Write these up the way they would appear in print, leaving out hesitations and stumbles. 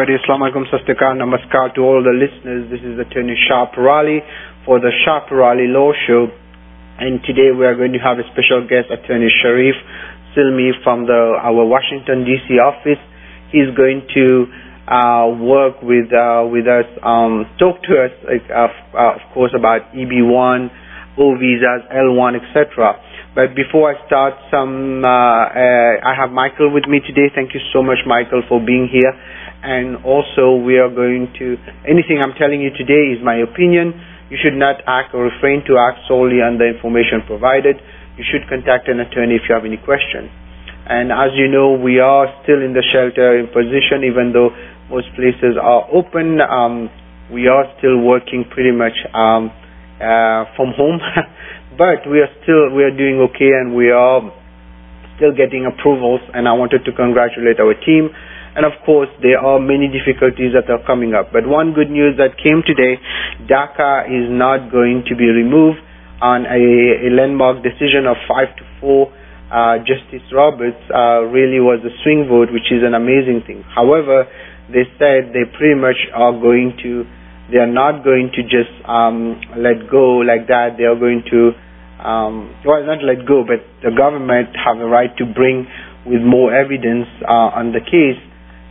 everybody. Assalamu alaikum, sastakar, namaskar to all the listeners. This is Attorney Shah Peerally for the Shah Peerally Law Show. And today we are going to have a special guest, Attorney Sharif Silmi from our Washington, D.C. office. He's going to work with us, talk to us, of course, about EB1, O visas, L1, etc. But before I start, I have Michael with me today. Thank you so much, Michael, for being here. And also, we are going to, anything I'm telling you today is my opinion. You should not act or refrain to act solely on the information provided. You should contact an attorney if you have any questions. And as you know, we are still in the shelter in position, even though most places are open. We are still working pretty much from home. But we are doing okay, and we are still getting approvals, and I wanted to congratulate our team. And of course, there are many difficulties that are coming up. But one good news that came today, DACA is not going to be removed on a landmark decision of 5-4. Justice Roberts really was a swing vote, which is an amazing thing. However, they said they pretty much they are not going to just let go like that. They are going to, not let go, but the government have a right to bring with more evidence on the case.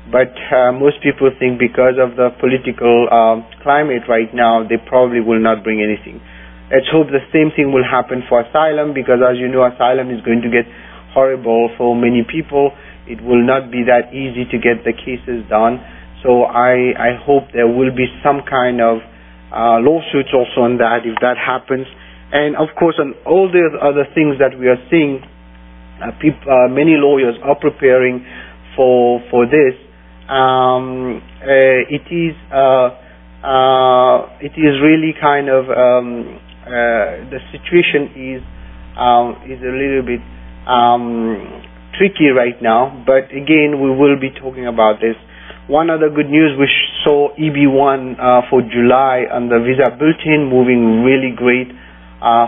But most people think because of the political climate right now, they probably will not bring anything. Let's hope the same thing will happen for asylum, because as you know, asylum is going to get horrible for many people. It will not be that easy to get the cases done. So I hope there will be some kind of lawsuits also on that if that happens. And of course, on all the other things that we are seeing, many lawyers are preparing for this. It is really kind of the situation is a little bit tricky right now. But again, we will be talking about this. One other good news, we saw EB1 for July on the visa bulletin moving really great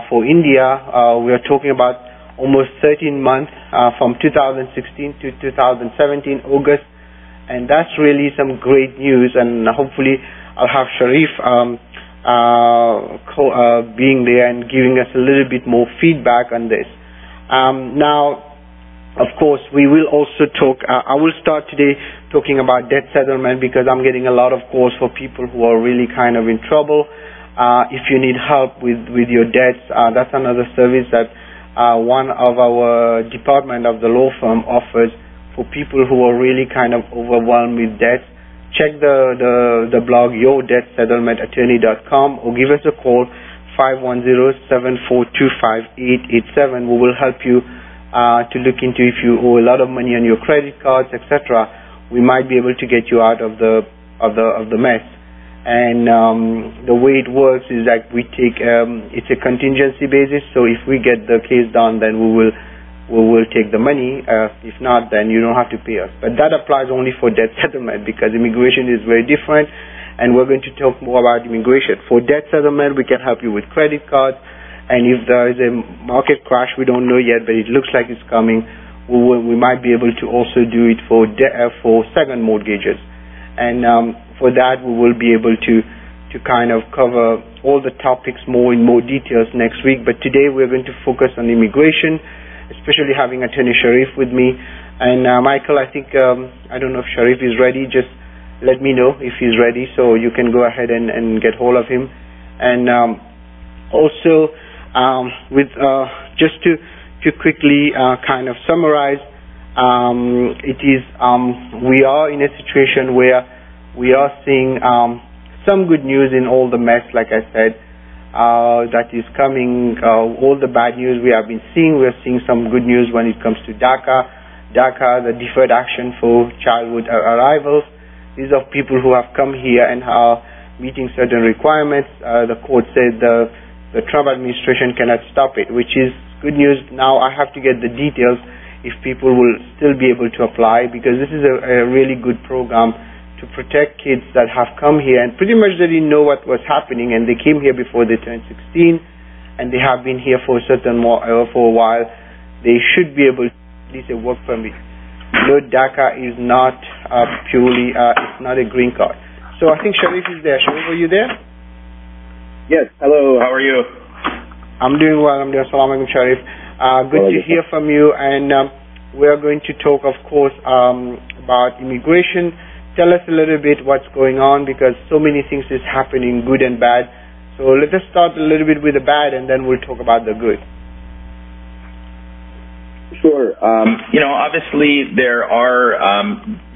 for India. We are talking about almost 13 months from 2016 to 2017 August, and that's really some great news. And hopefully I'll have Sharif being there and giving us a little bit more feedback on this. Now, of course, we will also talk, I will start today talking about debt settlement, because I'm getting a lot of calls for people who are really kind of in trouble. If you need help with your debts, that's another service that one of our department of the law firm offers for people who are really kind of overwhelmed with debts. Check the blog yourdebtsettlementattorney.com, or give us a call 510-742-5887. We will help you to look into if you owe a lot of money on your credit cards, etc. We might be able to get you out of the mess. And the way it works is that we take it's a contingency basis. So if we get the case done, then we will take the money. If not, then you don't have to pay us. But that applies only for debt settlement, because immigration is very different, and we're going to talk more about immigration. For debt settlement, we can help you with credit cards. And if there is a market crash, we don't know yet, but it looks like it's coming, we might be able to also do it for second mortgages. And for that, we will be able to kind of cover all the topics in more details next week. But today we're going to focus on immigration, especially having Attorney Sharif with me. And Michael, I think, I don't know if Sharif is ready. Just let me know if he's ready, so you can go ahead and get hold of him. And also, just to quickly kind of summarize, we are in a situation where we are seeing some good news in all the mess, like I said, that is coming. All the bad news we have been seeing, we are seeing some good news when it comes to DACA, the deferred action for childhood arrivals. These are people who have come here and are meeting certain requirements. The court said the Trump administration cannot stop it, which is good news. Now I have to get the details if people will still be able to apply, because this is a really good program to protect kids that have come here and pretty much they didn't know what was happening, and they came here before they turned 16, and they have been here for a while. They should be able to at least a work permit. no, DACA is not purely, it's not a green card. So I think Sharif is there. Sharif, are you there? Yes. Hello. How are you? I'm doing well. I'm doing. Assalamu alaikum, Sharif. Good to hear from you. And we are going to talk, of course, about immigration. Tell us a little bit what's going on, because so many things is happening, good and bad. So let us start a little bit with the bad, and then we'll talk about the good. Sure. Obviously there are,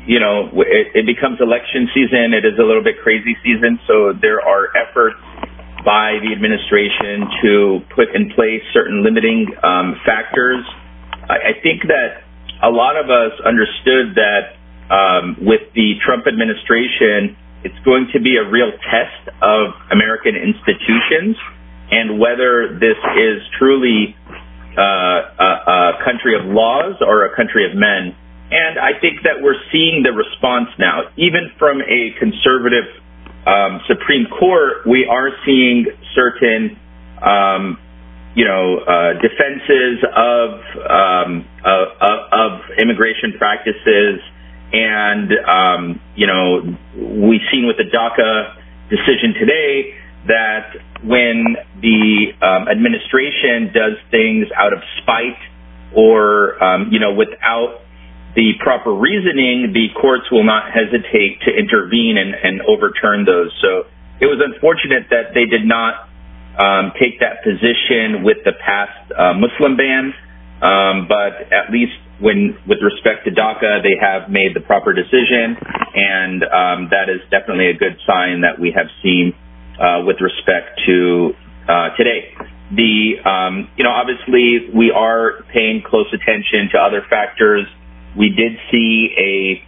it becomes election season. It is a little bit crazy season. So there are efforts by the administration to put in place certain limiting factors. I think that a lot of us understood that with the Trump administration, it's going to be a real test of American institutions and whether this is truly a country of laws or a country of men. And I think that we're seeing the response now. Even from a conservative Supreme Court, we are seeing certain, defenses of immigration practices, and we've seen with the DACA decision today that when the administration does things out of spite or without the proper reasoning, the courts will not hesitate to intervene and overturn those. So it was unfortunate that they did not take that position with the past Muslim ban, but at least with respect to DACA, they have made the proper decision, and that is definitely a good sign that we have seen with respect to today. Obviously we are paying close attention to other factors. We did see a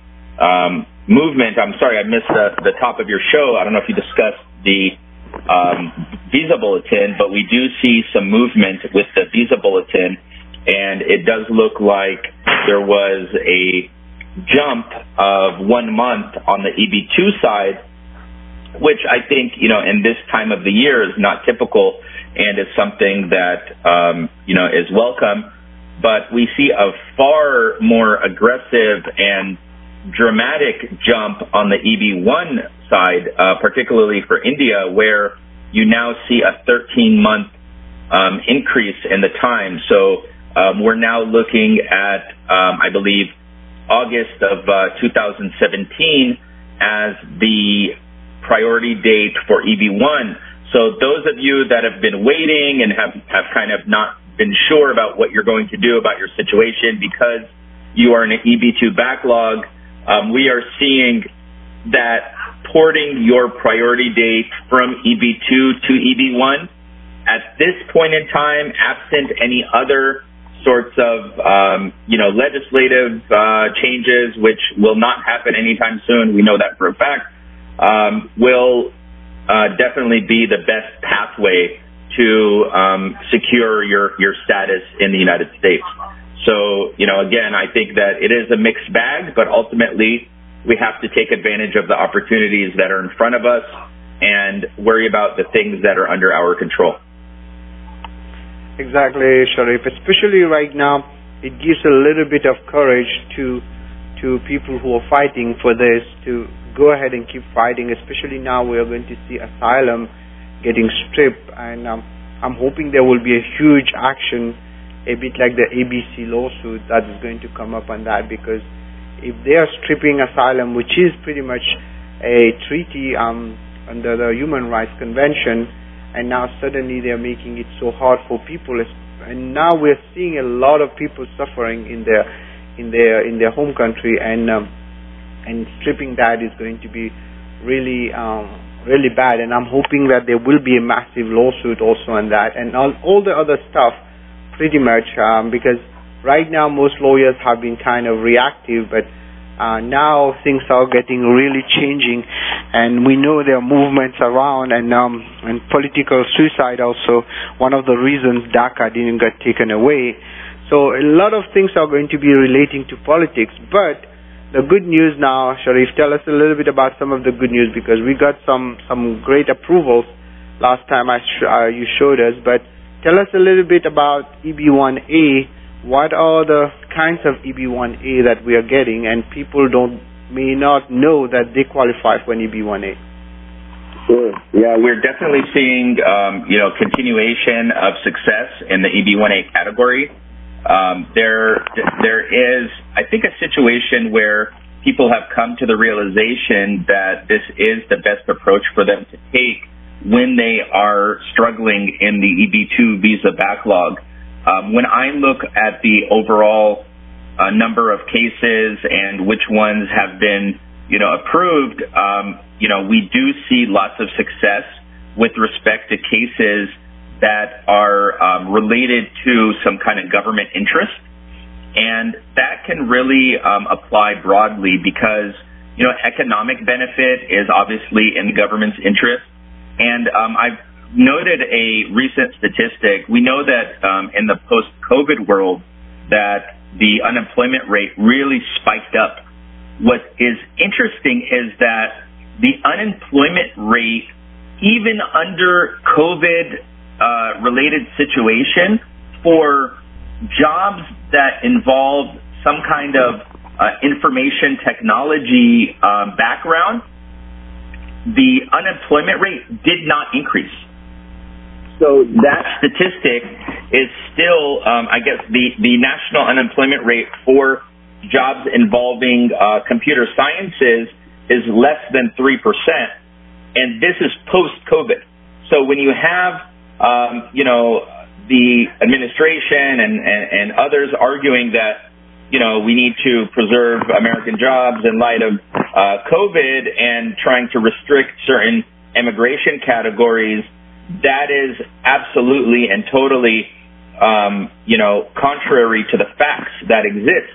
movement. I'm sorry, I missed the top of your show. I don't know if you discussed the visa bulletin, but we do see some movement with the visa bulletin, and it does look like there was a jump of 1 month on the EB2 side, which I think, in this time of the year is not typical and is something that, is welcome. But we see a far more aggressive and dramatic jump on the EB1 side, particularly for India, where you now see a 13-month increase in the time. So we're now looking at, I believe, August of 2017 as the priority date for EB1. So those of you that have been waiting and have kind of not been sure about what you're going to do about your situation because you are in an EB2 backlog, we are seeing that porting your priority date from EB2 to EB1 at this point in time, absent any other sorts of legislative changes, which will not happen anytime soon, we know that for a fact, will definitely be the best pathway to secure your status in the United States. So, again, I think that it is a mixed bag, but ultimately we have to take advantage of the opportunities that are in front of us and worry about the things that are under our control. Exactly, Sharif. Especially right now, it gives a little bit of courage to people who are fighting for this to go ahead and keep fighting. Especially now we are going to see asylum getting stripped, and I'm hoping there will be a huge action, a bit like the ABC lawsuit that is going to come up on that, because if they are stripping asylum, which is pretty much a treaty under the Human Rights Convention, and now suddenly they're making it so hard for people, and now we're seeing a lot of people suffering in their home country, and stripping that is going to be really bad. And I'm hoping that there will be a massive lawsuit also on that, and all the other stuff, pretty much, because right now most lawyers have been kind of reactive, but now things are getting really changing, and we know there are movements around, and political suicide also, one of the reasons DACA didn't get taken away. So a lot of things are going to be relating to politics, but the good news now, Sharif, tell us a little bit about some of the good news, because we got some great approvals last time you showed us, but tell us a little bit about EB1A. What are the kinds of EB1A that we are getting, and people may not know that they qualify for an EB1A. Sure. Yeah, we're definitely seeing, continuation of success in the EB1A category. There is, I think, a situation where people have come to the realization that this is the best approach for them to take when they are struggling in the EB2 visa backlog. When I look at the overall number of cases and which ones have been, approved, we do see lots of success with respect to cases that are related to some kind of government interest. And that can really apply broadly because, economic benefit is obviously in the government's interest. And I've noted a recent statistic. We know that in the post-COVID world that the unemployment rate really spiked up. What is interesting is that the unemployment rate, even under COVID-related situation, for jobs that involve some kind of information technology background, the unemployment rate did not increase. So that statistic is still, the national unemployment rate for jobs involving computer sciences is less than 3%, and this is post-COVID. So when you have, the administration and others arguing that, we need to preserve American jobs in light of COVID and trying to restrict certain immigration categories, that is absolutely and totally, contrary to the facts that exist,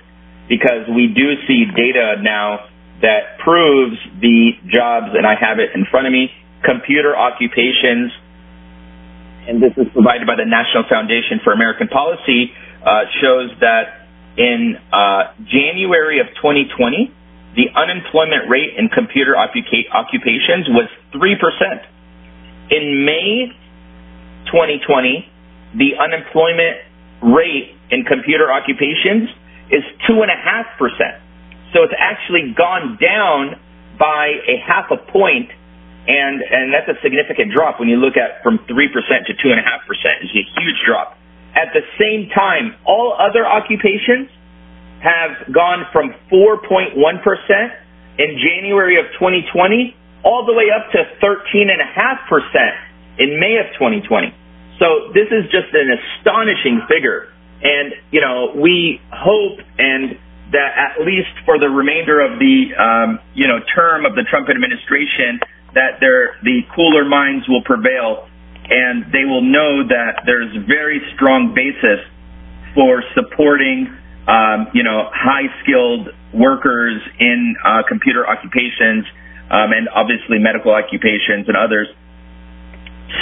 because we do see data now that proves the jobs, and I have it in front of me, computer occupations, and this is provided by the National Foundation for American Policy, shows that in January of 2020, the unemployment rate in computer occupations was 3%. In May 2020, the unemployment rate in computer occupations is 2.5%. So it's actually gone down by 0.5 point, and that's a significant drop when you look at from 3% to 2.5%. It's a huge drop. At the same time, all other occupations have gone from 4.1% in January of 2020 all the way up to 13.5% in May of 2020. So this is just an astonishing figure. And, we hope and that at least for the remainder of the, term of the Trump administration, that the cooler minds will prevail and they will know that there's very strong basis for supporting, high-skilled workers in computer occupations and obviously medical occupations and others.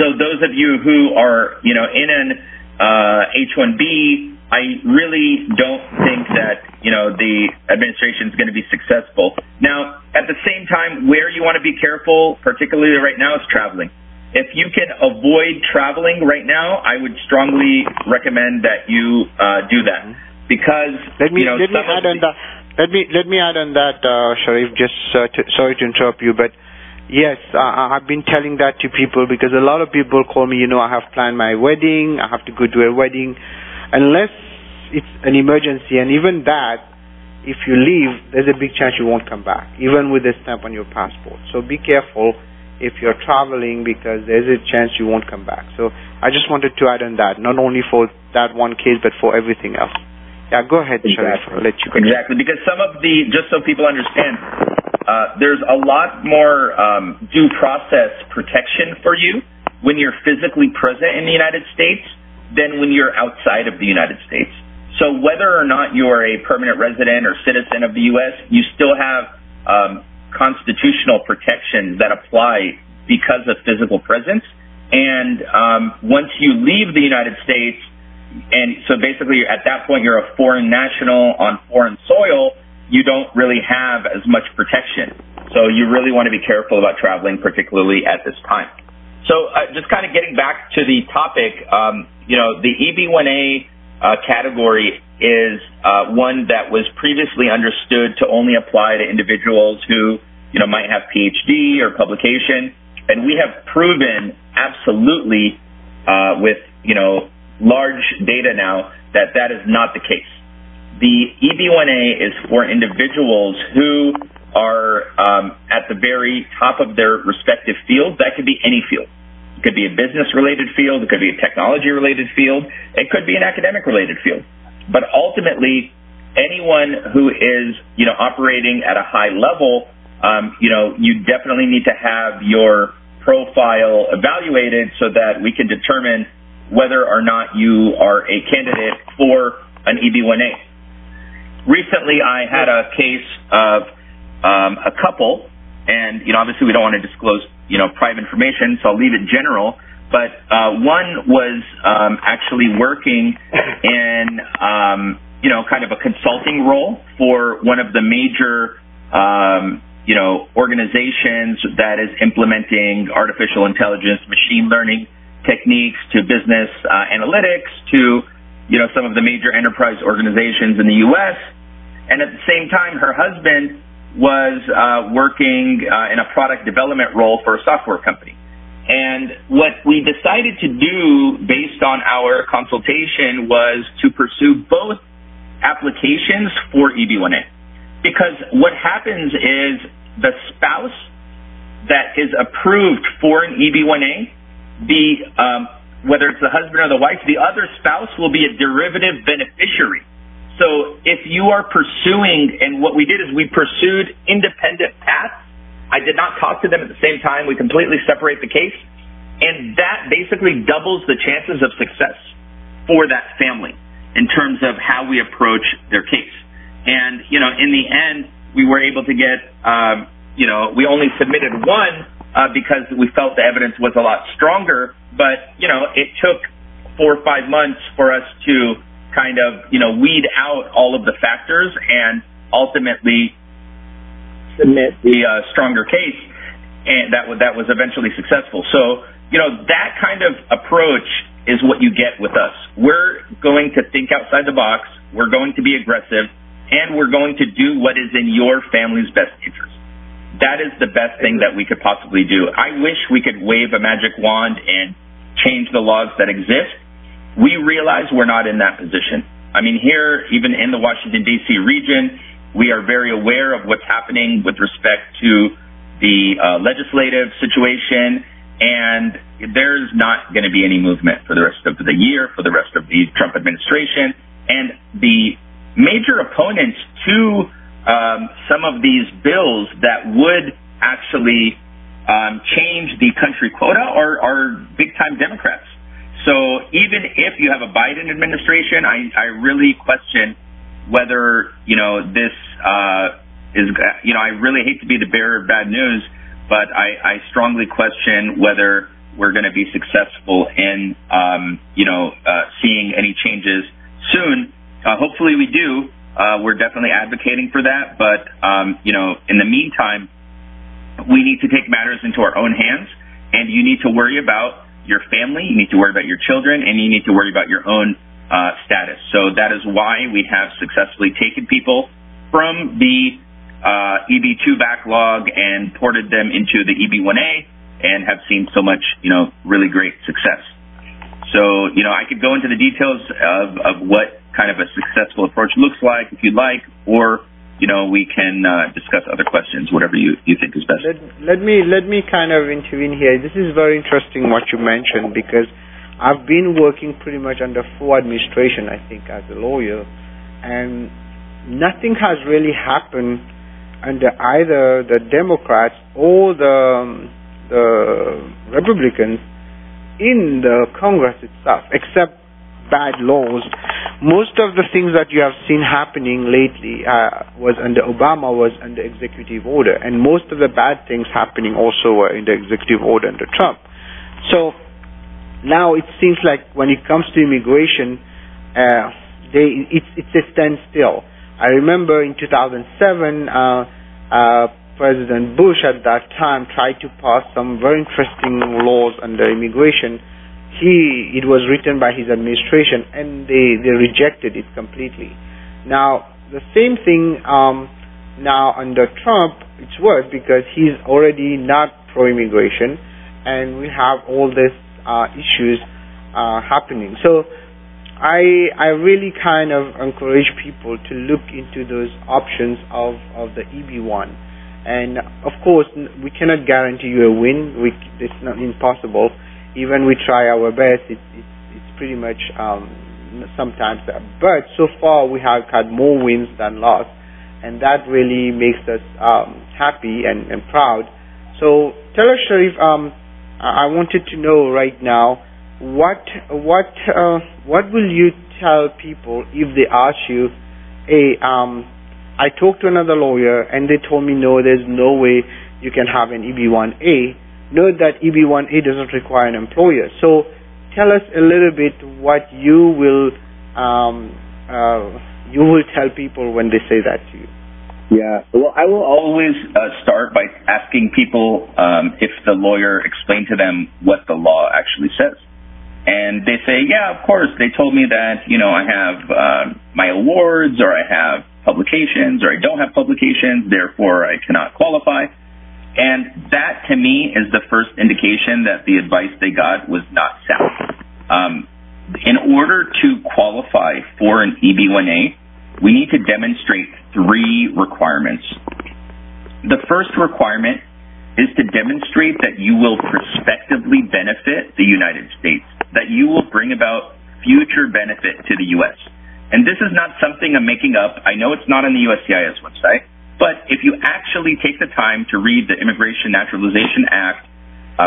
So those of you who are, in an H-1B, I really don't think that, the administration is going to be successful. Now, at the same time, where you want to be careful, particularly right now, is traveling. If you can avoid traveling right now, I would strongly recommend that you do that, because let me add on that, Sharif. Just sorry to interrupt you, but yes, I've been telling that to people because a lot of people call me. I have planned my wedding. I have to go to a wedding, unless it's an emergency, and even that, if you leave, there's a big chance you won't come back, even with a stamp on your passport. So be careful if you're traveling, because there's a chance you won't come back. So I just wanted to add on that, not only for that one case, but for everything else. Yeah, go ahead, Sharif. I'll let you go. Exactly, because some of just so people understand, there's a lot more due process protection for you when you're physically present in the United States than when you're outside of the United States. So whether or not you're a permanent resident or citizen of the U.S., you still have constitutional protections that apply because of physical presence. And once you leave the United States, and so basically at that point you're a foreign national on foreign soil, you don't really have as much protection. So you really want to be careful about traveling, particularly at this time. So just kind of getting back to the topic, the EB1A category is one that was previously understood to only apply to individuals who, might have PhD or publication, and we have proven absolutely with, large data now that is not the case. The EB1A is for individuals who are at the very top of their respective field. That could be any field. It could be a business-related field. It could be a technology-related field. It could be an academic-related field. But ultimately, anyone who is, operating at a high level, you definitely need to have your profile evaluated so that we can determine whether or not you are a candidate for an EB1A. Recently, I had a case of a couple, and, obviously we don't want to disclose, private information, so I'll leave it general, but one was actually working in, kind of a consulting role for one of the major, organizations that is implementing artificial intelligence, machine learning techniques to business analytics to, some of the major enterprise organizations in the U.S. And at the same time, her husband was working in a product development role for a software company. And what we decided to do based on our consultation was to pursue both applications for EB1A. Because what happens is the spouse that is approved for an EB1A, whether it's the husband or the wife, the other spouse will be a derivative beneficiary. So if you are pursuing, and what we did is we pursued independent paths. I did not talk to them at the same time. We completely separate the case. And that basically doubles the chances of success for that family in terms of how we approach their case. And, in the end, we were able to get, we only submitted one because we felt the evidence was a lot stronger. But, it took 4 or 5 months for us to kind of, weed out all of the factors and ultimately submit the stronger case, and that was eventually successful. So, that kind of approach is what you get with us. We're going to think outside the box, we're going to be aggressive, and we're going to do what is in your family's best interest. That is the best thing that we could possibly do. I wish we could wave a magic wand and change the laws that exist. We realize we're not in that position. I mean, here, even in the Washington, D.C. region, we are very aware of what's happening with respect to the legislative situation, and there's not going to be any movement for the rest of the year, for the rest of the Trump administration. And the major opponents to some of these bills that would actually change the country quota are big-time Democrats. So even if you have a Biden administration, I really question whether, this is, I really hate to be the bearer of bad news, but I strongly question whether we're going to be successful in, seeing any changes soon. Hopefully we do. We're definitely advocating for that. But, in the meantime, we need to take matters into our own hands, and you need to worry about your family, you need to worry about your children, and you need to worry about your own status. So that is why we have successfully taken people from the EB2 backlog and ported them into the EB1A and have seen so much, really great success. So, I could go into the details of what kind of a successful approach looks like, if you'd like, or, we can discuss other questions, whatever you think is best. Let me kind of intervene here. This is very interesting what you mentioned, because I've been working pretty much under full administration, I think, as a lawyer, and nothing has really happened under either the Democrats or the Republicans in the Congress itself, except bad laws. Most of the things that you have seen happening lately was under Obama, was under executive order, and most of the bad things happening also were in the executive order under Trump. So now it seems like when it comes to immigration, it's a standstill. I remember in 2007, President Bush at that time tried to pass some very interesting laws under immigration. it was written by his administration, and they rejected it completely. Now, the same thing now under Trump, it's worse because he's already not pro-immigration, and we have all these issues happening. So I really kind of encourage people to look into those options of the EB1. And of course, we cannot guarantee you a win. It's not impossible. Even we try our best, it's pretty much sometimes. But so far, we have had more wins than loss, and that really makes us happy and proud. So tell us, Sharif, I wanted to know right now, what will you tell people if they ask you, hey, I talked to another lawyer and they told me no, there's no way you can have an EB1A. Note that EB1A doesn't require an employer. So tell us a little bit what you will tell people when they say that to you. Yeah, well, I will always start by asking people if the lawyer explained to them what the law actually says. And they say, yeah, of course, they told me that, I have my awards, or I have publications, or I don't have publications, therefore I cannot qualify. And that, to me, is the first indication that the advice they got was not sound. In order to qualify for an EB1A, we need to demonstrate 3 requirements. The first requirement is to demonstrate that you will prospectively benefit the United States, that you will bring about future benefit to the U.S. And this is not something I'm making up. I know it's not on the USCIS website, but if you actually take the time to read the Immigration Naturalization Act,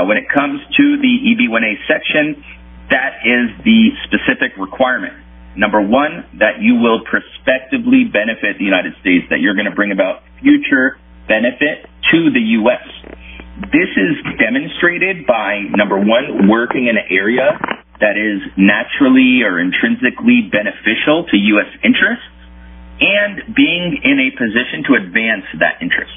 when it comes to the EB1A section, that is the specific requirement. Number 1, that you will prospectively benefit the United States, that you're going to bring about future benefit to the U.S. This is demonstrated by, number 1, working in an area that is naturally or intrinsically beneficial to U.S. interests, and being in a position to advance that interest.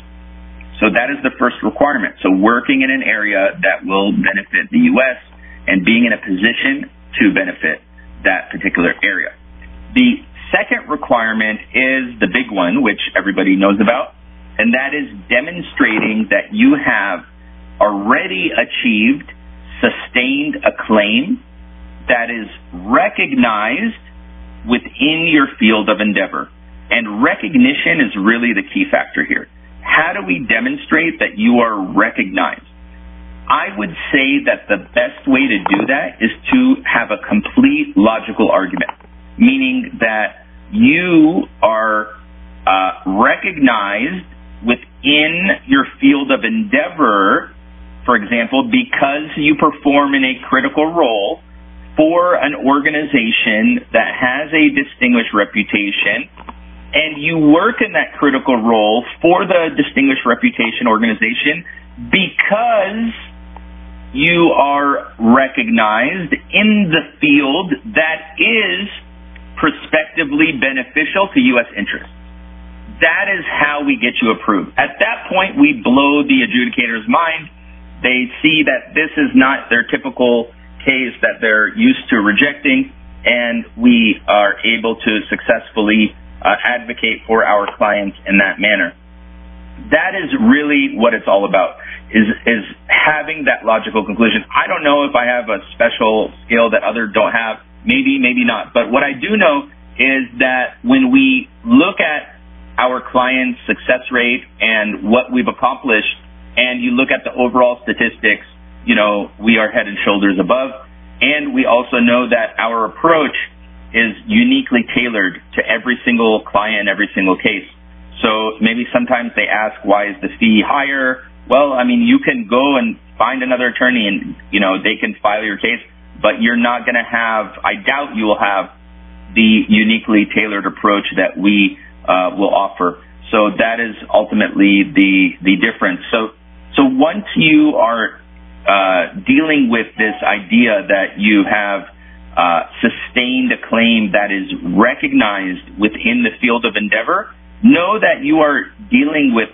So that is the first requirement. So working in an area that will benefit the U.S. and being in a position to benefit that particular area. The second requirement is the big one, which everybody knows about, and that is demonstrating that you have already achieved sustained acclaim that is recognized within your field of endeavor. And recognition is really the key factor here. How do we demonstrate that you are recognized? I would say that the best way to do that is to have a complete logical argument, meaning that you are recognized within your field of endeavor, for example, because you perform in a critical role for an organization that has a distinguished reputation, and you work in that critical role for the distinguished reputation organization because you are recognized in the field that is prospectively beneficial to U.S. interests. That is how we get you approved. At that point, we blow the adjudicator's mind. They see that this is not their typical case that they're used to rejecting, and we are able to successfully advocate for our clients in that manner. That is really what it's all about, is having that logical conclusion. I don't know if I have a special skill that others don't have. Maybe, maybe not. But what I do know is that when we look at our clients' success rate and what we've accomplished, and you look at the overall statistics, we are head and shoulders above. And we also know that our approach is uniquely tailored to every single client, every single case. So maybe sometimes they ask, why is the fee higher? Well, you can go and find another attorney and, they can file your case, but you're not going to have, I doubt you will have the uniquely tailored approach that we will offer. So that is ultimately the difference. So once you are dealing with this idea that you have sustained a claim that is recognized within the field of endeavor, know that you are dealing with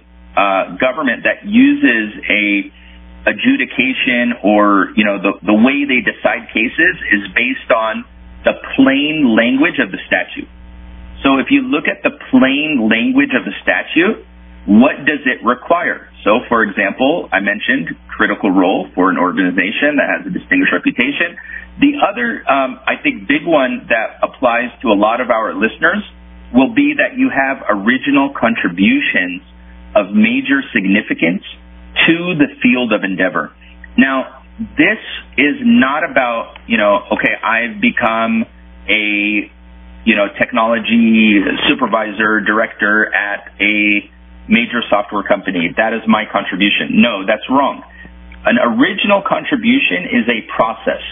government that uses a adjudication or, the way they decide cases is based on the plain language of the statute. So if you look at the plain language of the statute, what does it require? So, for example, I mentioned critical role for an organization that has a distinguished reputation. The other, I think, big one that applies to a lot of our listeners will be that you have original contributions of major significance to the field of endeavor. Now, this is not about, okay, I've become a technology supervisor, director at a major software company. That is my contribution. No, that's wrong. An original contribution is a process,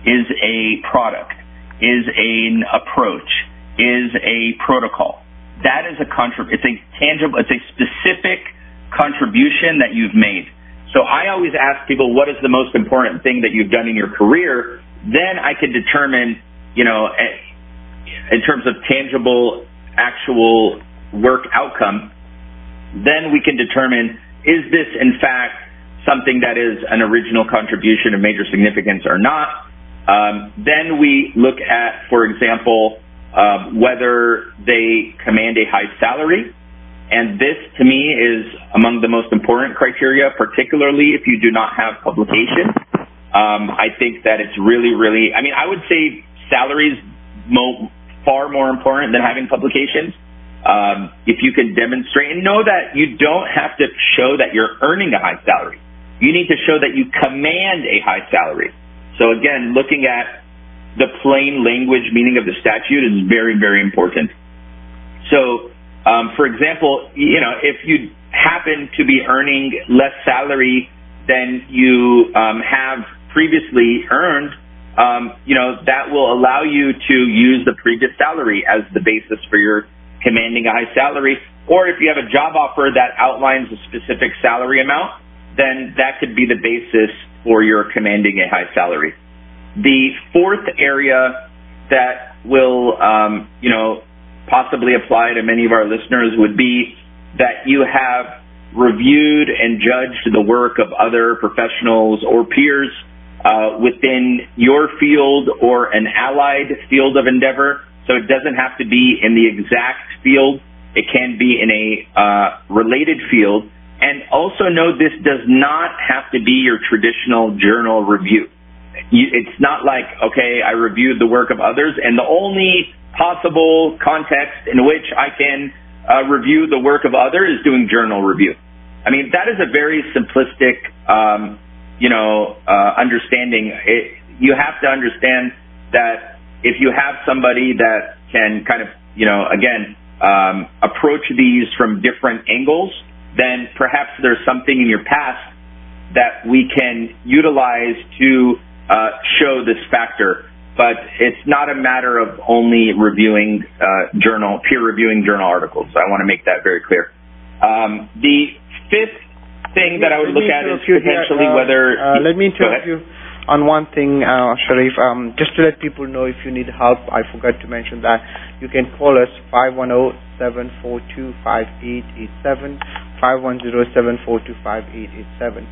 is a product, is an approach, is a protocol. That is it's a tangible, it's a specific contribution that you've made. So I always ask people, what is the most important thing that you've done in your career? Then I can determine, in terms of tangible, actual work outcome, then we can determine, is this in fact something that is an original contribution of major significance or not? Then we look at, for example, whether they command a high salary. And this, to me, is among the most important criteria, particularly if you do not have publication. I think that it's really, really, I would say salary is far more important than having publications. If you can demonstrate, and know that you don't have to show that you're earning a high salary. You need to show that you command a high salary. So again, looking at the plain language meaning of the statute is very, very important. So, for example, if you happen to be earning less salary than you have previously earned, that will allow you to use the previous salary as the basis for your commanding a high salary. Or if you have a job offer that outlines a specific salary amount, then that could be the basis for your commanding a high salary. The fourth area that will, possibly apply to many of our listeners would be that you have reviewed and judged the work of other professionals or peers within your field or an allied field of endeavor. So it doesn't have to be in the exact field. It can be in a related field. And also know this does not have to be your traditional journal review. It's not like, okay, I reviewed the work of others, and the only possible context in which I can review the work of others is doing journal review. That is a very simplistic, understanding. You have to understand that if you have somebody that can kind of, approach these from different angles, then perhaps there's something in your past that we can utilize to show this factor. But it's not a matter of only reviewing peer reviewing journal articles. So I want to make that very clear. The fifth thing that I would look at is potentially whether... let me interrupt you on one thing, Sharif. Just to let people know, if you need help, I forgot to mention that you can call us 510-742-5887, 510-742-5887.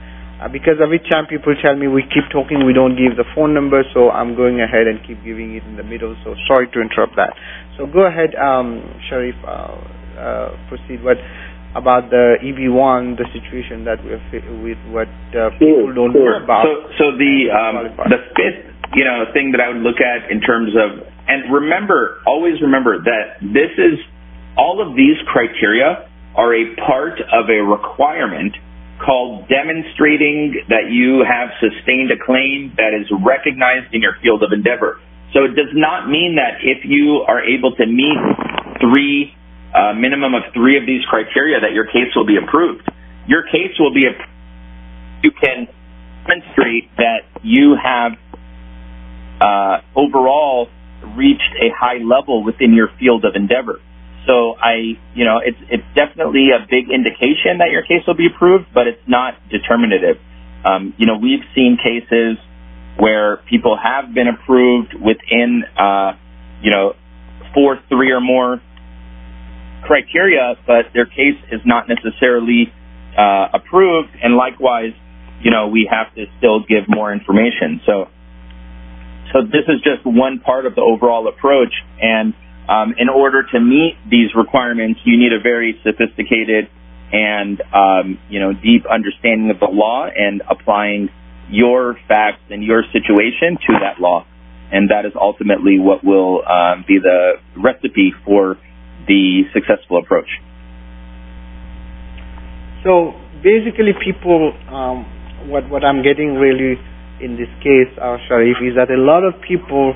Because every time people tell me we keep talking, we don't give the phone number, so I'm going ahead and keep giving it in the middle, so sorry to interrupt that. So go ahead, Sharif, proceed. What about the EB1, the situation that we're with, what people don't know about? So the fifth, thing that I would look at in terms of, and always remember that all of these criteria are a part of a requirement called demonstrating that you have sustained a claim that is recognized in your field of endeavor. So it does not mean that if you are able to meet minimum of three of these criteria that your case will be approved. Your case will be approved. You can demonstrate that you have overall reached a high level within your field of endeavor. So it's definitely a big indication that your case will be approved, but it's not determinative. We've seen cases where people have been approved within, 4, 3 or more criteria, but their case is not necessarily approved. And likewise, we have to still give more information. So this is just one part of the overall approach, and in order to meet these requirements, you need a very sophisticated and deep understanding of the law and applying your facts and your situation to that law. And that is ultimately what will be the recipe for the successful approach. So basically people, what I'm getting really in this case, Sharif, is that a lot of people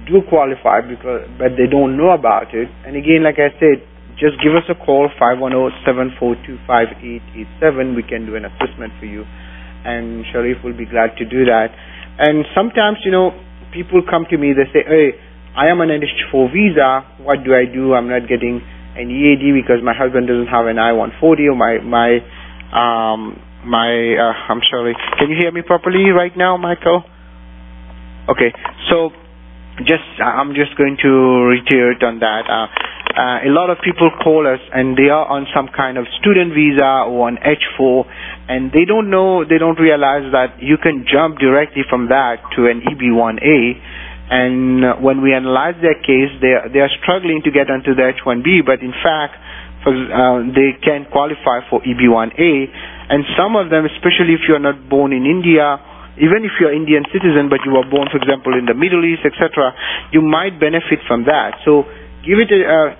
do qualify but they don't know about it. And again, like I said, just give us a call, 510-742-5887. We can do an assessment for you, and Sharif will be glad to do that. And sometimes, people come to me, they say, hey, I am on an H4 visa, what do I do? I'm not getting an EAD because my husband doesn't have an I-140, or I'm sorry, can you hear me properly right now, Michael? Okay, so I'm just going to reiterate on that. A lot of people call us and they are on some kind of student visa or on H4, and they don't realize that you can jump directly from that to an EB1A. And when we analyze their case, they are struggling to get onto the H1B, but in fact, they can qualify for EB1A. And some of them, especially if you're not born in India, even if you're an Indian citizen, but you were born, for example, in the Middle East, etc., you might benefit from that. So give it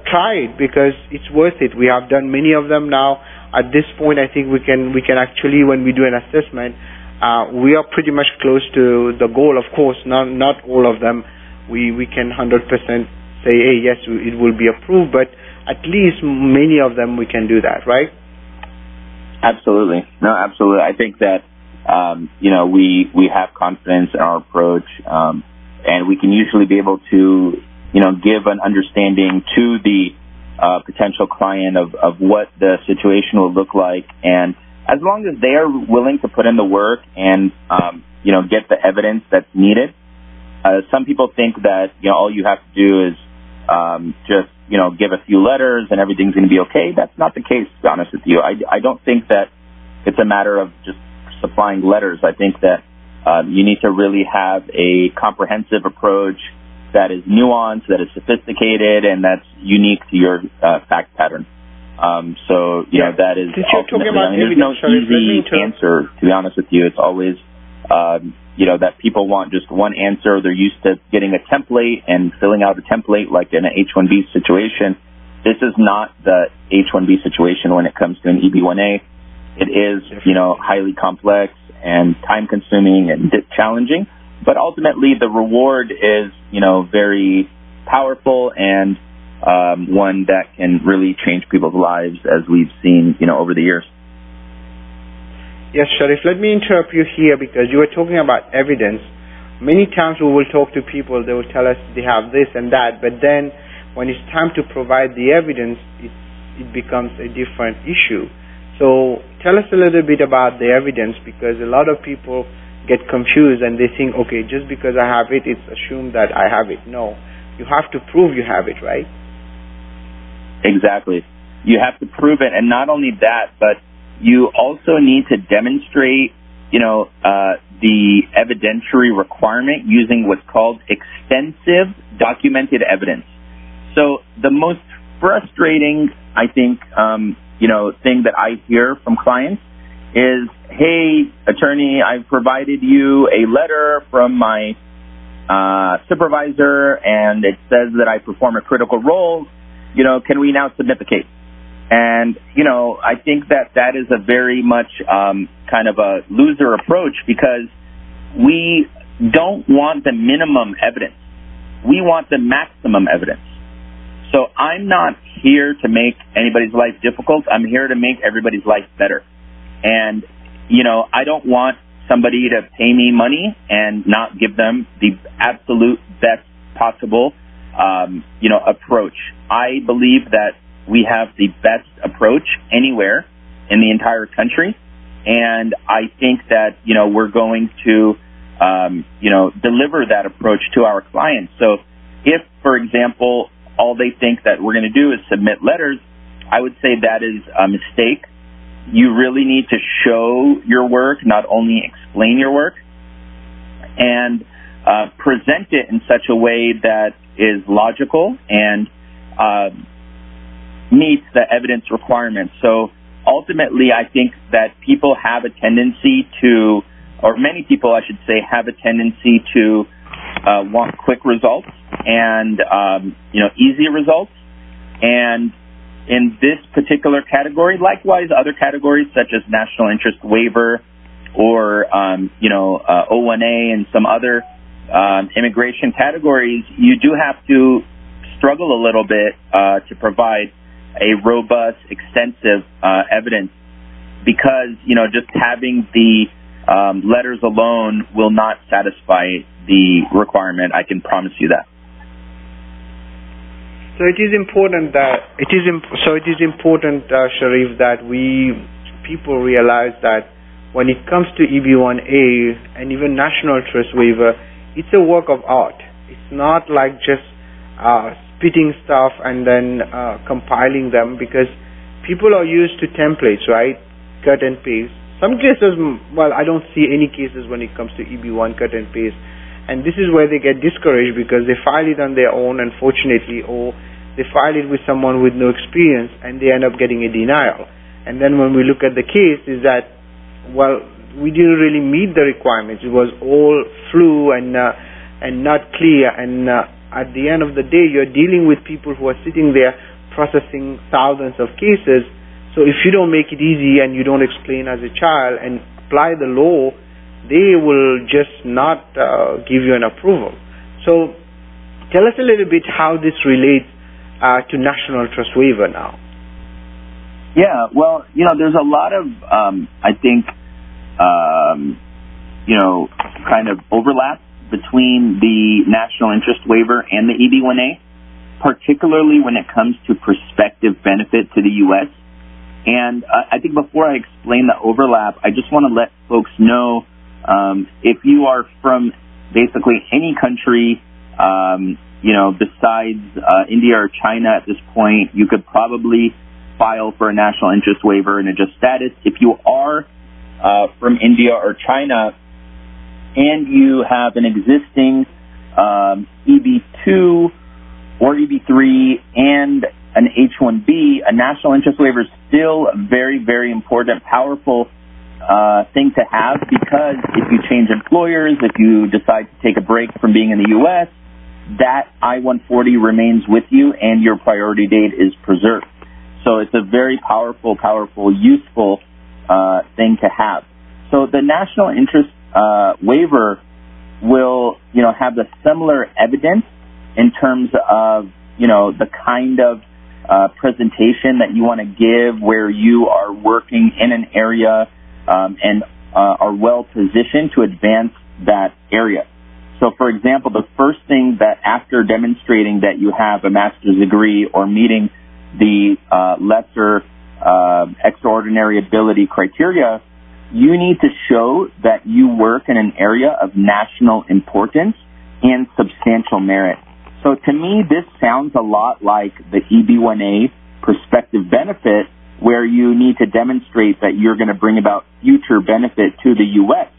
try it, because it's worth it. We have done many of them now. At this point, I think we can actually, when we do an assessment, we are pretty much close to the goal. Of course, not all of them. We can 100% say, hey, yes, it will be approved, but at least many of them we can do that, right? Absolutely. No, absolutely. I think that we have confidence in our approach, and we can usually be able to give an understanding to the potential client of what the situation will look like. And as long as they are willing to put in the work and, get the evidence that's needed, some people think that, all you have to do is just, give a few letters and everything's going to be okay. That's not the case, to be honest with you. I don't think that it's a matter of just supplying letters. I think that you need to really have a comprehensive approach that is nuanced, that is sophisticated, and that's unique to your fact pattern. That is ultimately, there's no easy answer, to be honest with you. It's always, that people want just one answer. They're used to getting a template and filling out a template like in an H-1B situation. This is not the H-1B situation when it comes to an EB1A. It is, highly complex and time-consuming and challenging. But ultimately, the reward is, very powerful and one that can really change people's lives, as we've seen, over the years. Yes, Sharif, let me interrupt you here, because you were talking about evidence. Many times we will talk to people, they will tell us they have this and that, but then when it's time to provide the evidence, it becomes a different issue. So tell us a little bit about the evidence, because a lot of people get confused and they think, okay, just because I have it, it's assumed that I have it. No, you have to prove you have it, right? Exactly. You have to prove it, and not only that, but you also need to demonstrate, the evidentiary requirement using what's called extensive documented evidence. So the most frustrating, I think, thing that I hear from clients is, hey, attorney, I've provided you a letter from my supervisor, and it says that I perform a critical role. Can we now submit the case? And, I think that is a very much kind of a loser approach, because we don't want the minimum evidence. We want the maximum evidence. So I'm not here to make anybody's life difficult. I'm here to make everybody's life better. And, I don't want somebody to pay me money and not give them the absolute best possible, approach. I believe that we have the best approach anywhere in the entire country. And I think that, we're going to, deliver that approach to our clients. So if, for example, all they think that we're going to do is submit letters, I would say that is a mistake. you really need to show your work, not only explain your work, and present it in such a way that is logical and meets the evidence requirements. So ultimately, I think that people have a tendency to, or many people, I should say, have a tendency to want quick results and easy results. And in this particular category, likewise, other categories such as national interest waiver or O1A and some other immigration categories, you do have to struggle a little bit to provide a robust, extensive evidence, because just having the letters alone will not satisfy the requirement. I can promise you that. So it is important that Sharif, that people realize that when it comes to EB1A and even national trust waiver, it's a work of art. It's not like just spitting stuff and then compiling them, because people are used to templates, right? Cut and paste. Some cases, well, I don't see any cases when it comes to EB1 cut and paste. And this is where they get discouraged, because they file it on their own, unfortunately, or they file it with someone with no experience, and they end up getting a denial. And then when we look at the case, is that, well, we didn't really meet the requirements. It was all flu and not clear. And at the end of the day, you're dealing with people who are sitting there processing thousands of cases. So if you don't make it easy and you don't explain as a child and apply the law, they will just not give you an approval. So tell us a little bit how this relates to national trust waiver now. Yeah, well, there's a lot of, I think, kind of overlap between the national interest waiver and the EB1A, particularly when it comes to prospective benefit to the U.S. And I think before I explain the overlap, I just want to let folks know, if you are from basically any country, besides India or China at this point, you could probably file for a national interest waiver and adjust status. If you are from India or China and you have an existing EB2 or EB3 and an H-1B, a national interest waiver is still a very, very important, powerful thing to have, because if you change employers, if you decide to take a break from being in the U.S., that I-140 remains with you and your priority date is preserved. So it's a very powerful, useful thing to have. So the national interest waiver will, have the similar evidence in terms of, the kind of presentation that you want to give, where you are working in an area and are well positioned to advance that area. So, for example, the first thing that after demonstrating that you have a master's degree or meeting the lesser extraordinary ability criteria, you need to show that you work in an area of national importance and substantial merit. So to me, this sounds a lot like the EB1A prospective benefit, where you need to demonstrate that you're going to bring about future benefit to the U.S.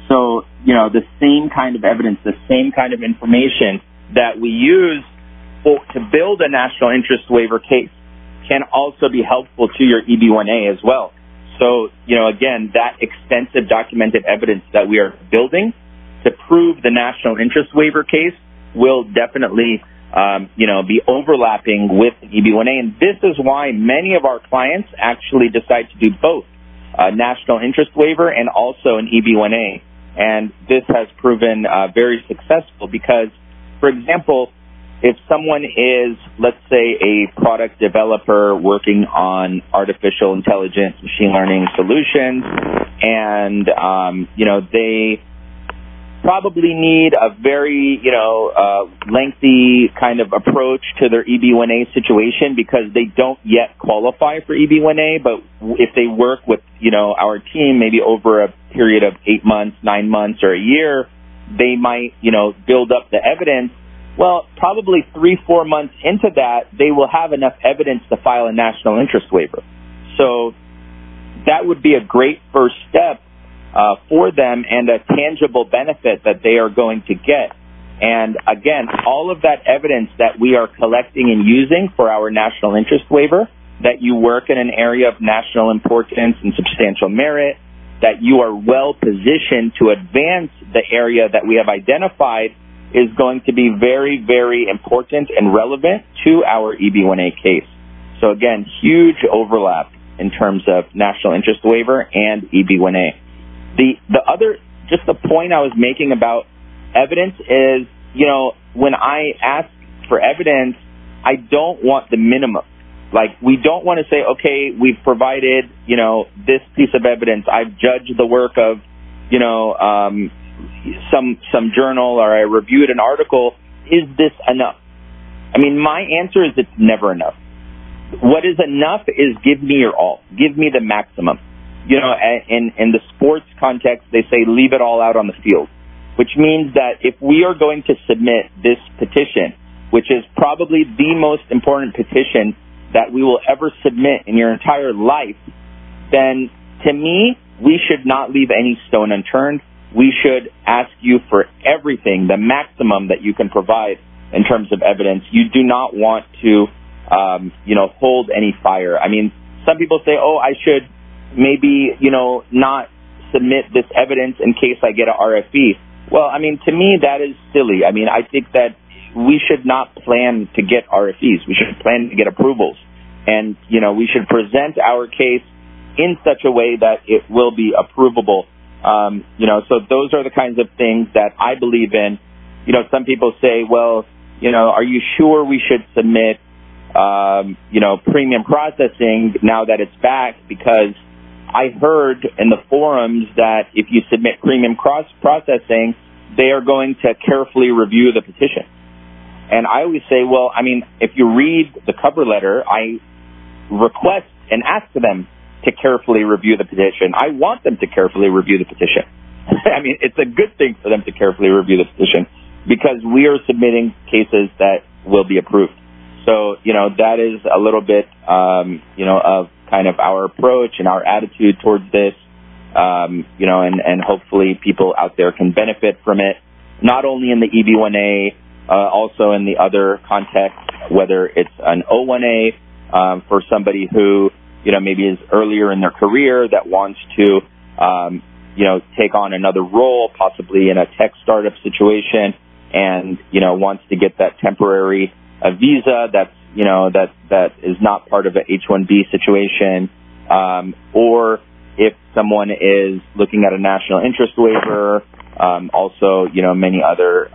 So, the same kind of evidence, the same kind of information that we use to build a national interest waiver case can also be helpful to your EB1A as well. So, again, that extensive documented evidence that we are building to prove the national interest waiver case will definitely, be overlapping with EB1A. And this is why many of our clients actually decide to do both a national interest waiver and also an EB1A. And this has proven very successful because, for example, if someone is, let's say, a product developer working on artificial intelligence, machine learning solutions, and, they probably need a very, lengthy kind of approach to their EB1A situation because they don't yet qualify for EB1A, but if they work with, our team maybe over a period of 8 months, 9 months, or a year, they might, build up the evidence. Well, probably 3-4 months into that, they will have enough evidence to file a national interest waiver. So that would be a great first step for them and a tangible benefit that they are going to get. And again, all of that evidence that we are collecting and using for our national interest waiver, that you work in an area of national importance and substantial merit, that you are well positioned to advance the area that we have identified, is going to be very, very important and relevant to our EB1A case. So again, huge overlap in terms of national interest waiver and EB1A. The other, just the point I was making about evidence is, when I ask for evidence, I don't want the minimum. Like, we don't want to say, okay, we've provided, this piece of evidence. I've judged the work of, some journal, or I reviewed an article. Is this enough? I mean, my answer is it's never enough. What is enough is give me your all. Give me the maximum. In the sports context, they say leave it all out on the field, which means that if we are going to submit this petition, which is probably the most important petition that we will ever submit in your entire life, then to me, we should not leave any stone unturned. We should ask you for everything, the maximum that you can provide in terms of evidence. You do not want to, hold any fire. I mean, some people say, I should maybe, not submit this evidence in case I get an RFE. Well, I mean, to me, that is silly. I mean, I think that we should not plan to get RFEs. We should plan to get approvals. And, we should present our case in such a way that it will be approvable. So those are the kinds of things that I believe in. Some people say, well, are you sure we should submit, premium processing now that it's back? Because I heard in the forums that if you submit premium processing, they are going to carefully review the petition. And I always say, well, I mean, if you read the cover letter, I request and ask them to carefully review the petition. I want them to carefully review the petition. I mean, it's a good thing for them to carefully review the petition because we are submitting cases that will be approved. So, that is a little bit, of kind of our approach and our attitude towards this, and hopefully people out there can benefit from it, not only in the EB1A, also in the other context, whether it's an O1A for somebody who, maybe is earlier in their career that wants to, take on another role, possibly in a tech startup situation, and, wants to get that temporary visa that's, that is not part of an H-1B situation, or if someone is looking at a national interest waiver, also, many other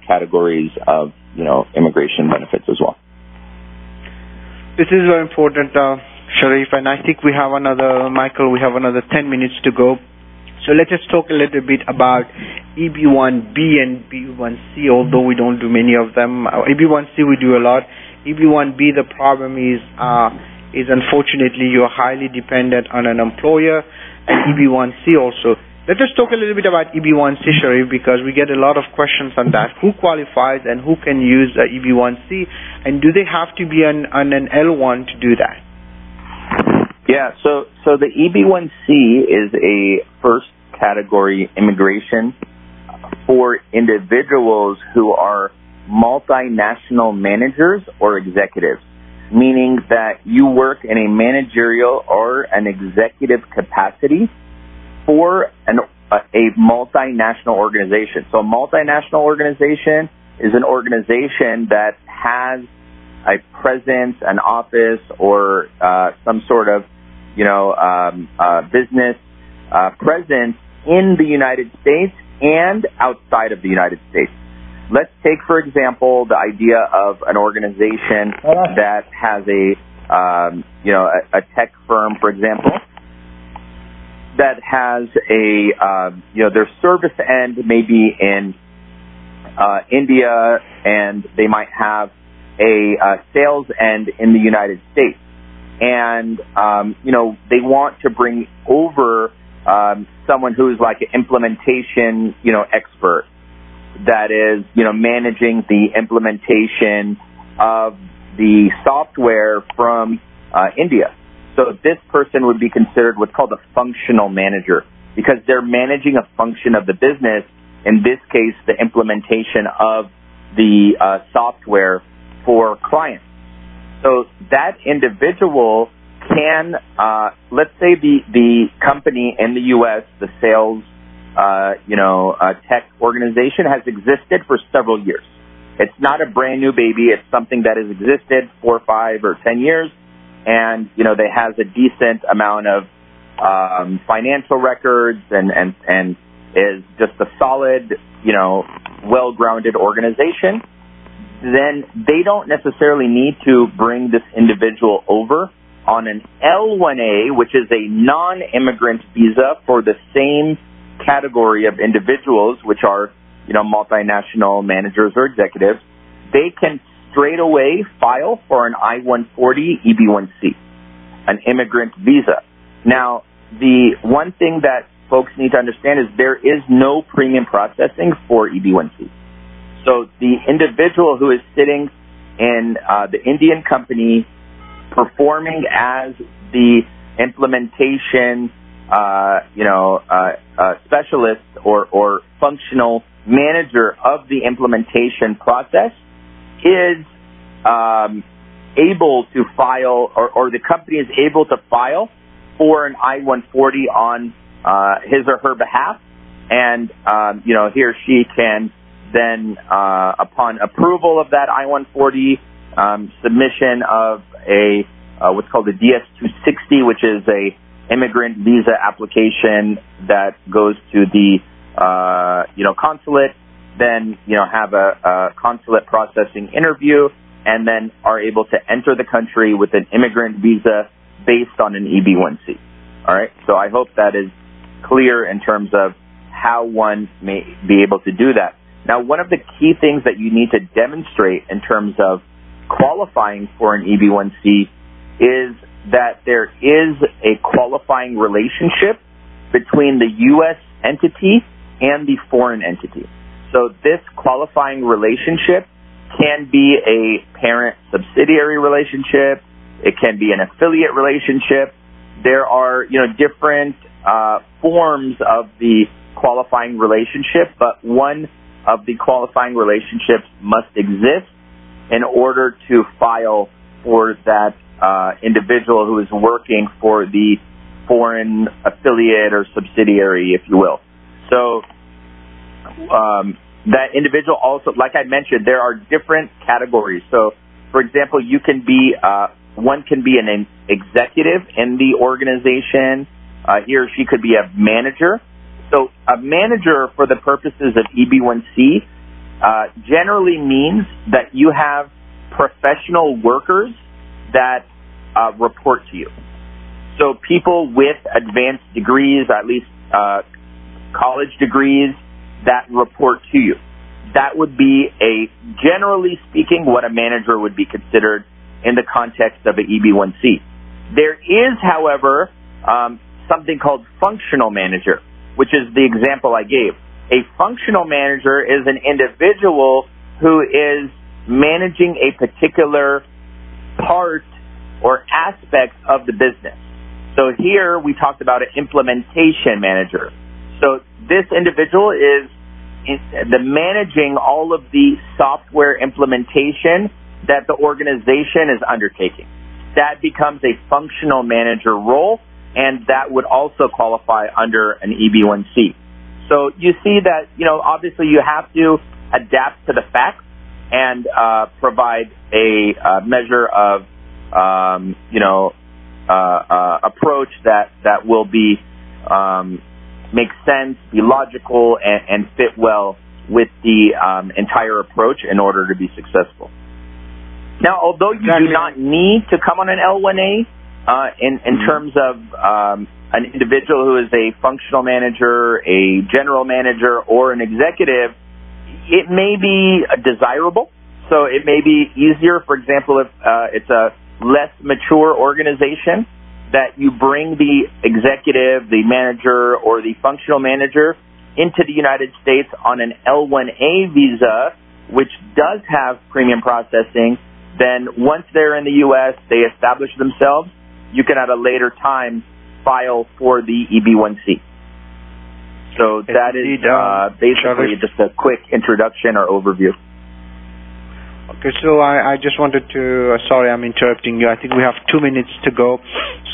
categories of, immigration benefits as well. This is very important, Sharif, and I think we have another 10 minutes to go. So let's just talk a little bit about EB1B and EB1C, although we don't do many of them. EB1C we do a lot. EB1B, the problem is unfortunately you're highly dependent on an employer, and EB1C also. Let us talk a little bit about EB1C, Sharif, because we get a lot of questions on that. Who qualifies and who can use EB1C, and do they have to be on an L1 to do that? Yeah, so the EB1C is a first category immigration for individuals who are multinational managers or executives, meaning that you work in a managerial or an executive capacity for a multinational organization. So a multinational organization is an organization that has a presence, an office, or some sort of business presence in the United States and outside of the United States. Let's take, for example, the idea of an organization that has a tech firm, for example, that has their service end maybe in India, and they might have a sales end in the United States. And, they want to bring over someone who's like an implementation, expert that is, managing the implementation of the software from India. So this person would be considered what's called a functional manager because they're managing a function of the business, in this case, the implementation of the software for clients. So that individual can, let's say the company in the U.S., the sales, tech organization has existed for several years. It's not a brand new baby. It's something that has existed 4, 5, or 10 years. And, they has a decent amount of financial records and is just a solid, well-grounded organization. Then they don't necessarily need to bring this individual over on an L1A, which is a non-immigrant visa for the same category of individuals, which are, multinational managers or executives. They can straight away file for an I-140 EB1C, an immigrant visa. Now, the one thing that folks need to understand is there is no premium processing for EB1C. So the individual who is sitting in the Indian company performing as the implementation, specialist or functional manager of the implementation process is able to file, or the company is able to file for an I-140 on his or her behalf, and he or she can then, upon approval of that I-140, submission of a what's called a DS-260, which is a immigrant visa application that goes to the consulate, then have a consulate processing interview, and then are able to enter the country with an immigrant visa based on an EB1C. All right, so I hope that is clear in terms of how one may be able to do that. Now, one of the key things that you need to demonstrate in terms of qualifying for an EB1C is that there is a qualifying relationship between the U.S. entity and the foreign entity. So this qualifying relationship can be a parent-subsidiary relationship. It can be an affiliate relationship. There are, different forms of the qualifying relationship, but one of the qualifying relationships must exist in order to file for that individual who is working for the foreign affiliate or subsidiary, if you will. So that individual also, like I mentioned, there are different categories. So, for example, you can be one can be an executive in the organization. He or she could be a manager. So a manager, for the purposes of EB1C, generally means that you have professional workers that report to you. So people with advanced degrees, at least college degrees, that report to you. That would be generally speaking, what a manager would be considered in the context of an EB1C. There is, however, something called functional manager, which is the example I gave. A functional manager is an individual who is managing a particular part or aspect of the business. So here we talked about an implementation manager. So this individual is the managing all of the software implementation that the organization is undertaking. That becomes a functional manager role, and that would also qualify under an EB1C. So you see that, obviously you have to adapt to the facts and provide a measure of, approach that will be make sense, be logical, and fit well with the entire approach in order to be successful. Now, although you do not need to come on an L1A in terms of an individual who is a functional manager, a general manager, or an executive, it may be desirable. So it may be easier, for example, if it's a less mature organization, that you bring the executive, the manager, or the functional manager into the United States on an L1A visa, which does have premium processing. Then once they're in the U.S., they establish themselves, you can at a later time file for the EB1C. So that is basically just a quick introduction or overview. Okay, so I just wanted to, sorry I'm interrupting you, I think we have 2 minutes to go.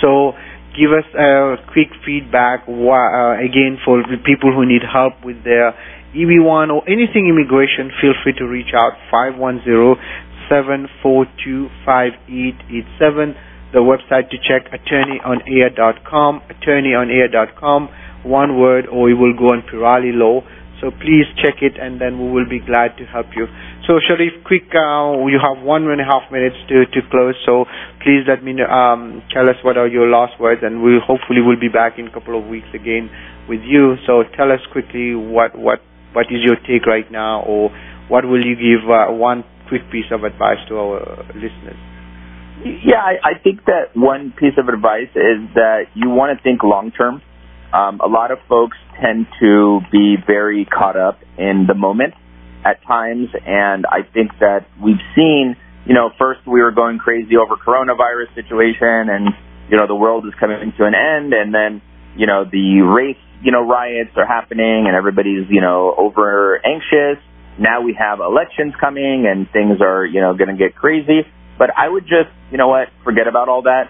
So give us a quick feedback, again, for the people who need help with their EB1 or anything immigration, feel free to reach out, 510-742-5887. The website to check, attorneyonair.com, attorneyonair.com, one word, or you will go on Peerally Law. So please check it, and then we will be glad to help you. So Sharif, quick, you have 1.5 minutes to close. So please let me tell us what are your last words, and we hopefully will be back in a couple of weeks again with you. So tell us quickly what is your take right now, or what will you give one quick piece of advice to our listeners? Yeah, I think that one piece of advice is that you want to think long term. A lot of folks tend to be very caught up in the moment at times, and I think that we've seen, first we were going crazy over coronavirus situation, and, the world is coming to an end, and then, the race, riots are happening, and everybody's, over anxious. Now we have elections coming, and things are, going to get crazy. But I would just, forget about all that.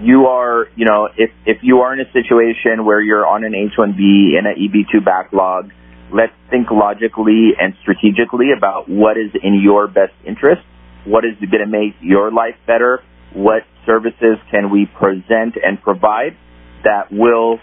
You are, if you are in a situation where you're on an H-1B and an EB2 backlog, let's think logically and strategically about what is in your best interest, what is going to make your life better, what services can we present and provide that will,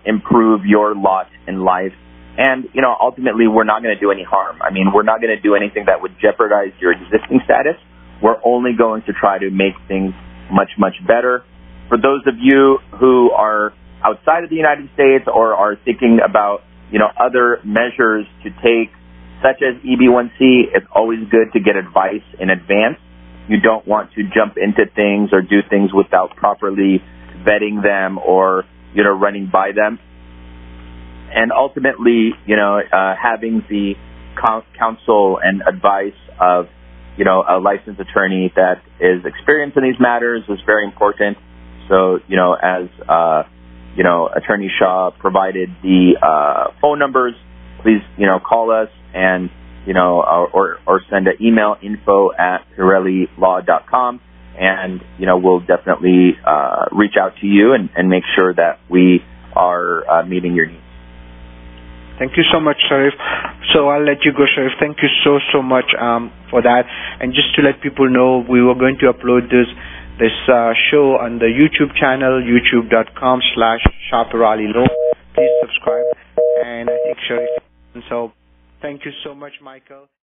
improve your lot in life. And, ultimately, we're not going to do any harm. I mean, we're not going to do anything that would jeopardize your existing status. We're only going to try to make things much, much better. For those of you who are outside of the United States or are thinking about, other measures to take, such as EB1C, it's always good to get advice in advance. You don't want to jump into things or do things without properly vetting them or, running by them. And ultimately, having the counsel and advice of, a licensed attorney that is experienced in these matters is very important. So, as, Attorney Shah provided the phone numbers, please, call us and, or send an email, info@peerallylaw.com, and, we'll definitely reach out to you and make sure that we are meeting your needs. Thank you so much, Sharif. So I'll let you go, Sharif. Thank you so much for that. And just to let people know, we were going to upload this show on the YouTube channel, youtube.com/Shah Peerally Law. Please subscribe. And I think Sharif. So thank you so much, Michael.